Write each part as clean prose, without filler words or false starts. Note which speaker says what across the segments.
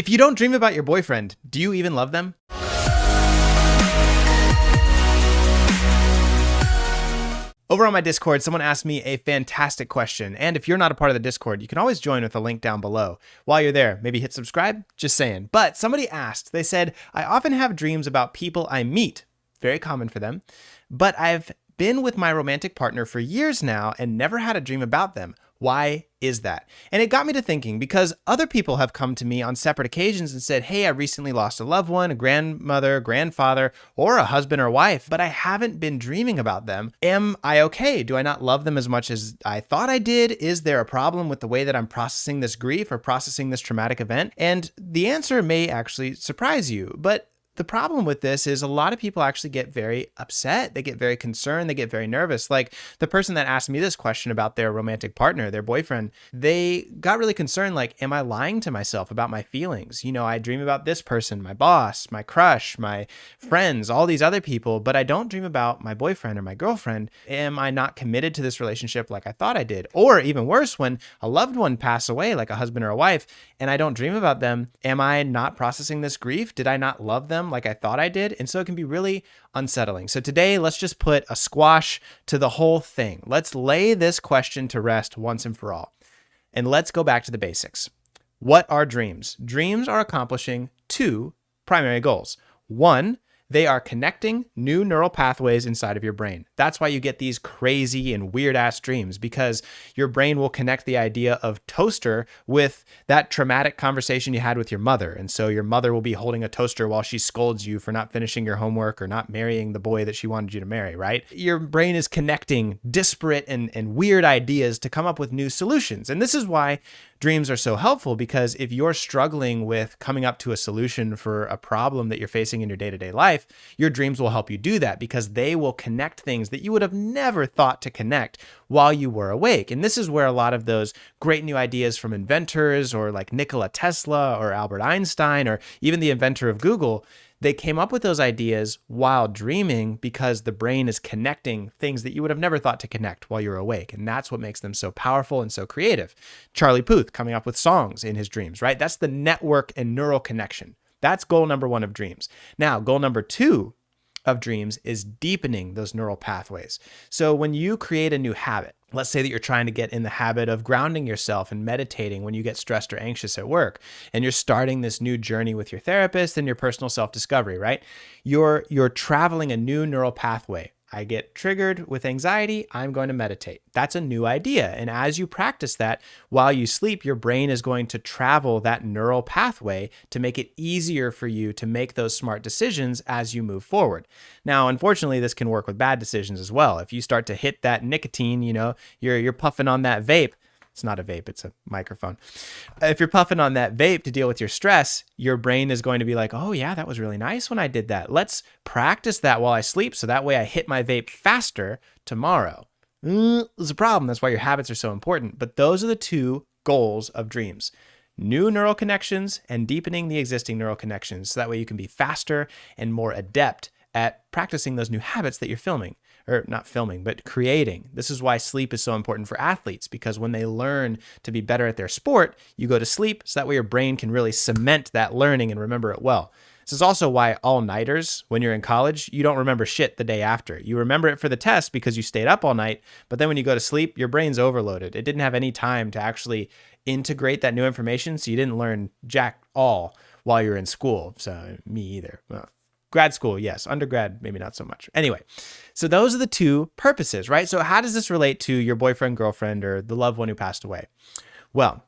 Speaker 1: If you don't dream about your boyfriend, do you even love them? Over on my Discord, someone asked me a fantastic question. And if you're not a part of the Discord, you can always join with a link down below. While you're there, maybe hit subscribe, just saying. But somebody asked, they said, I often have dreams about people I meet, very common for them, but I've been with my romantic partner for years now and never had a dream about them. Why is that? And it got me to thinking, because other people have come to me on separate occasions and said, hey, I recently lost a loved one, a grandmother, grandfather, or a husband or wife, but I haven't been dreaming about them. Am I okay? Do I not love them as much as I thought I did? Is there a problem with the way that I'm processing this grief or processing this traumatic event? And the answer may actually surprise you, but the problem with this is a lot of people actually get very upset. They get very concerned. They get very nervous. Like the person that asked me this question about their romantic partner, their boyfriend, they got really concerned. Like, am I lying to myself about my feelings? You know, I dream about this person, my boss, my crush, my friends, all these other people, but I don't dream about my boyfriend or my girlfriend. Am I not committed to this relationship like I thought I did? Or even worse, when a loved one passes away, like a husband or a wife, and I don't dream about them, am I not processing this grief? Did I not love them like I thought I did? And so it can be really unsettling. So today, let's just put a squash to the whole thing. Let's lay this question to rest once and for all. And let's go back to the basics. What are dreams? Dreams are accomplishing two primary goals. One, they are connecting new neural pathways inside of your brain. That's why you get these crazy and weird ass dreams, because your brain will connect the idea of toaster with that traumatic conversation you had with your mother. And so your mother will be holding a toaster while she scolds you for not finishing your homework or not marrying the boy that she wanted you to marry, right? Your brain is connecting disparate and weird ideas to come up with new solutions. And this is why dreams are so helpful, because if you're struggling with coming up to a solution for a problem that you're facing in your day-to-day life, your dreams will help you do that, because they will connect things that you would have never thought to connect while you were awake. And this is where a lot of those great new ideas from inventors, or like Nikola Tesla or Albert Einstein, or even the inventor of Google, they came up with those ideas while dreaming, because the brain is connecting things that you would have never thought to connect while you're awake. And that's what makes them so powerful and so creative. Charlie Puth coming up with songs in his dreams, right? That's the network and neural connection. That's goal number one of dreams. Now, goal number two of dreams is deepening those neural pathways. So when you create a new habit, let's say that you're trying to get in the habit of grounding yourself and meditating when you get stressed or anxious at work, and you're starting this new journey with your therapist and your personal self-discovery, right? You're traveling a new neural pathway. I get triggered with anxiety, I'm going to meditate. That's a new idea. And as you practice that while you sleep, your brain is going to travel that neural pathway to make it easier for you to make those smart decisions as you move forward. Now, unfortunately, this can work with bad decisions as well. If you start to hit that nicotine, you're puffing on that vape. It's not a vape, it's a microphone. If you're puffing on that vape to deal with your stress, your brain is going to be like, oh yeah, that was really nice when I did that. Let's practice that while I sleep, so that way I hit my vape faster tomorrow. There's a problem. That's why your habits are so important. But those are the two goals of dreams: new neural connections and deepening the existing neural connections. So that way you can be faster and more adept at practicing those new habits that you're creating. This is why sleep is so important for athletes, because when they learn to be better at their sport, you go to sleep, so that way your brain can really cement that learning and remember it well. This is also why all-nighters, when you're in college, you don't remember shit the day after. You remember it for the test because you stayed up all night, but then when you go to sleep, your brain's overloaded. It didn't have any time to actually integrate that new information, so you didn't learn jack all while you're in school. So me either. Well, grad school, yes. Undergrad, maybe not so much. Anyway, so those are the two purposes, right? So how does this relate to your boyfriend, girlfriend, or the loved one who passed away? Well,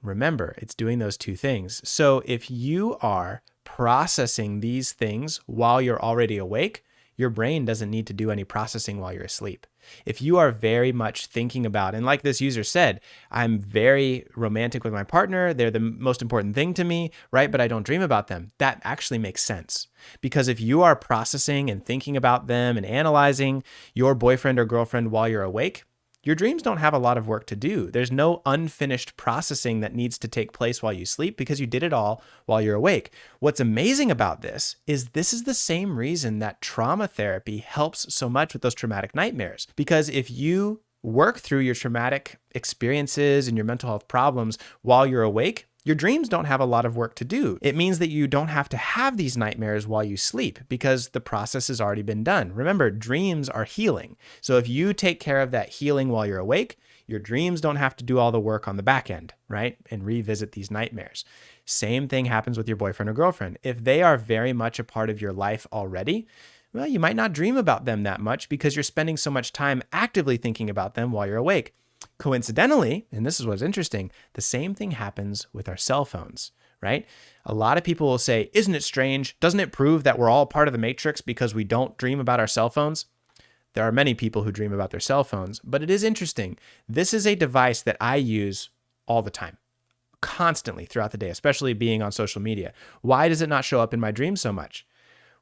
Speaker 1: remember, it's doing those two things. So if you are processing these things while you're already awake, your brain doesn't need to do any processing while you're asleep. If you are very much thinking about, and like this user said, I'm very romantic with my partner, they're the most important thing to me, right? But I don't dream about them. That actually makes sense. Because if you are processing and thinking about them and analyzing your boyfriend or girlfriend while you're awake, your dreams don't have a lot of work to do. There's no unfinished processing that needs to take place while you sleep, because you did it all while you're awake. What's amazing about this is the same reason that trauma therapy helps so much with those traumatic nightmares. Because if you work through your traumatic experiences and your mental health problems while you're awake, Your dreams don't have a lot of work to do. It means that you don't have to have these nightmares while you sleep because the process has already been done. Remember, dreams are healing. So if you take care of that healing while you're awake, your dreams don't have to do all the work on the back end, right? And revisit these nightmares. Same thing happens with your boyfriend or girlfriend. If they are very much a part of your life already, well, you might not dream about them that much because you're spending so much time actively thinking about them while you're awake. Coincidentally, and this is what's interesting, the same thing happens with our cell phones, right? A lot of people will say, isn't it strange? Doesn't it prove that we're all part of the matrix because we don't dream about our cell phones? There are many people who dream about their cell phones, but it is interesting. This is a device that I use all the time, constantly throughout the day, especially being on social media. Why does it not show up in my dreams so much?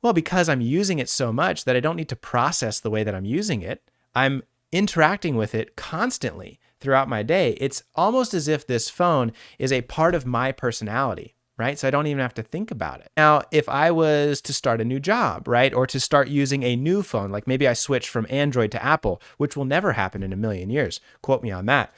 Speaker 1: Well, because I'm using it so much that I don't need to process the way that I'm using it. I'm interacting with it constantly throughout my day. It's almost as if this phone is a part of my personality, right? So I don't even have to think about it. Now, if I was to start a new job, right? Or to start using a new phone, like maybe I switch from Android to Apple, which will never happen in a million years. Quote me on that.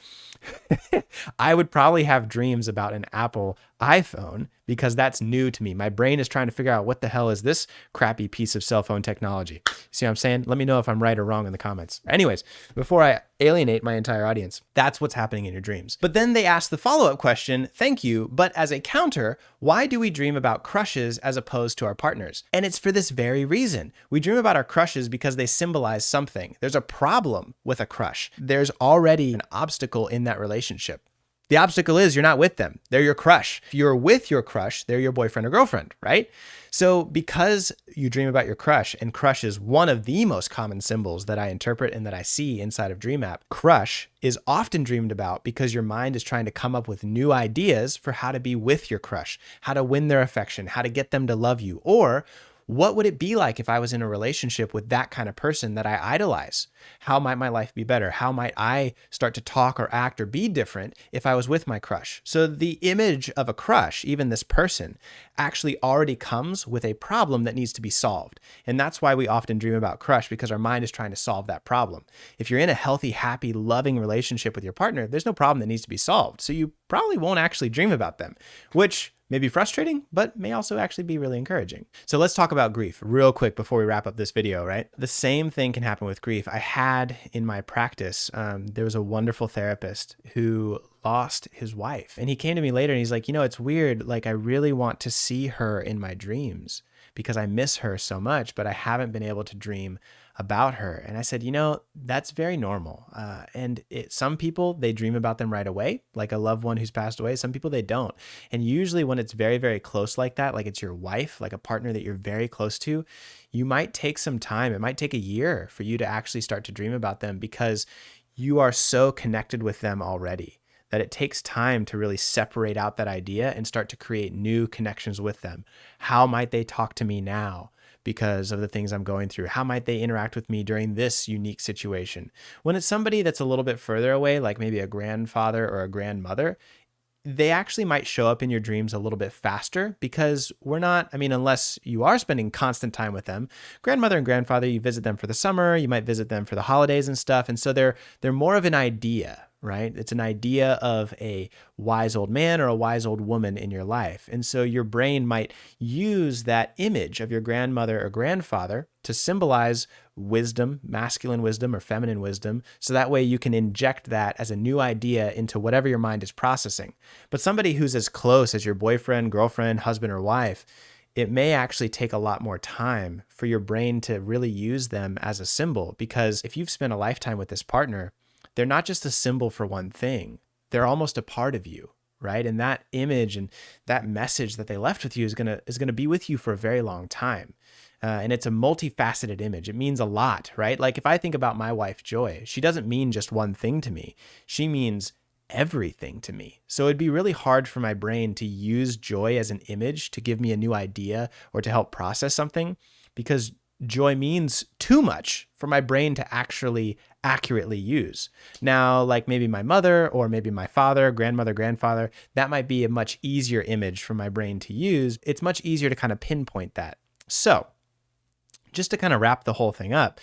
Speaker 1: I would probably have dreams about an Apple iPhone because that's new to me. My brain is trying to figure out what the hell is this crappy piece of cell phone technology. See what I'm saying? Let me know if I'm right or wrong in the comments. Anyways, before I alienate my entire audience, that's what's happening in your dreams. But then they ask the follow-up question, thank you, but as a counter, why do we dream about crushes as opposed to our partners? And it's for this very reason. We dream about our crushes because they symbolize something. There's a problem with a crush. There's already an obstacle in that relationship. The obstacle is you're not with them. They're your crush. If you're with your crush, they're your boyfriend or girlfriend, right? So because you dream about your crush, and crush is one of the most common symbols that I interpret and that I see inside of Dream App, crush is often dreamed about because your mind is trying to come up with new ideas for how to be with your crush, how to win their affection, how to get them to love you, or what would it be like if I was in a relationship with that kind of person that I idolize? How might my life be better? How might I start to talk or act or be different if I was with my crush? So the image of a crush, even this person, actually already comes with a problem that needs to be solved. And that's why we often dream about crush, because our mind is trying to solve that problem. If you're in a healthy, happy, loving relationship with your partner, there's no problem that needs to be solved. So you probably won't actually dream about them, which may be frustrating, but may also actually be really encouraging. So let's talk about grief real quick before we wrap up this video, right? The same thing can happen with grief. I had in my practice, there was a wonderful therapist who lost his wife. And he came to me later and he's like, it's weird. Like, I really want to see her in my dreams because I miss her so much, but I haven't been able to dream about her. And I said, that's very normal. And some people, they dream about them right away, like a loved one who's passed away. Some people, they don't. And usually when it's very, very close like that, like it's your wife, like a partner that you're very close to, you might take some time. It might take a year for you to actually start to dream about them because you are so connected with them already that it takes time to really separate out that idea and start to create new connections with them. How might they talk to me now because of the things I'm going through? How might they interact with me during this unique situation? When it's somebody that's a little bit further away, like maybe a grandfather or a grandmother, they actually might show up in your dreams a little bit faster because unless you are spending constant time with them, grandmother and grandfather, you visit them for the summer, you might visit them for the holidays and stuff. And so they're more of an idea, right? It's an idea of a wise old man or a wise old woman in your life. And so your brain might use that image of your grandmother or grandfather to symbolize wisdom, masculine wisdom or feminine wisdom. So that way you can inject that as a new idea into whatever your mind is processing. But somebody who's as close as your boyfriend, girlfriend, husband, or wife, it may actually take a lot more time for your brain to really use them as a symbol. Because if you've spent a lifetime with this partner, they're not just a symbol for one thing. They're almost a part of you, right? And that image and that message that they left with you is gonna be with you for a very long time. And it's a multifaceted image. It means a lot, right? Like if I think about my wife, Joy, she doesn't mean just one thing to me. She means everything to me. So it'd be really hard for my brain to use Joy as an image to give me a new idea or to help process something, because Joy means too much for my brain to actually accurately use. Now, like maybe my mother or maybe my father, grandmother, grandfather, that might be a much easier image for my brain to use. It's much easier to kind of pinpoint that. So just to kind of wrap the whole thing up,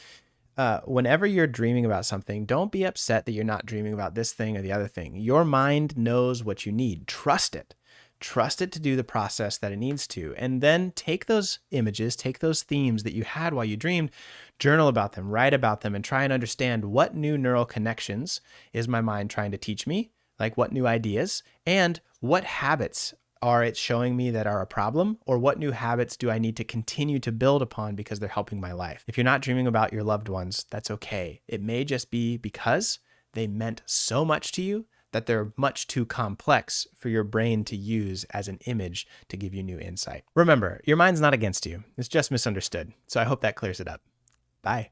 Speaker 1: whenever you're dreaming about something, don't be upset that you're not dreaming about this thing or the other thing. Your mind knows what you need. Trust it. trust it to do the process that it needs to, and then take those images, take those themes that you had while you dreamed, journal about them, write about them, and try and understand what new neural connections is my mind trying to teach me, like what new ideas, and what habits are it showing me that are a problem, or what new habits do I need to continue to build upon because they're helping my life. If you're not dreaming about your loved ones, that's okay. It may just be because they meant so much to you that they're much too complex for your brain to use as an image to give you new insight. Remember, your mind's not against you. It's just misunderstood. So I hope that clears it up. Bye.